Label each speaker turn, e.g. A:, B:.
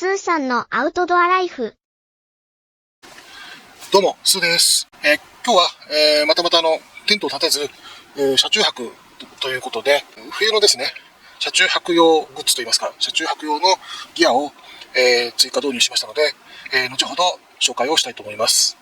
A: スーさんのアウトドアライフ。
B: どうも、スーです。今日は、またテントを立てず、車中泊ということで、冬のですね、車中泊用グッズといいますか、車中泊用のギアを、追加導入しましたので、後ほど紹介をしたいと思います。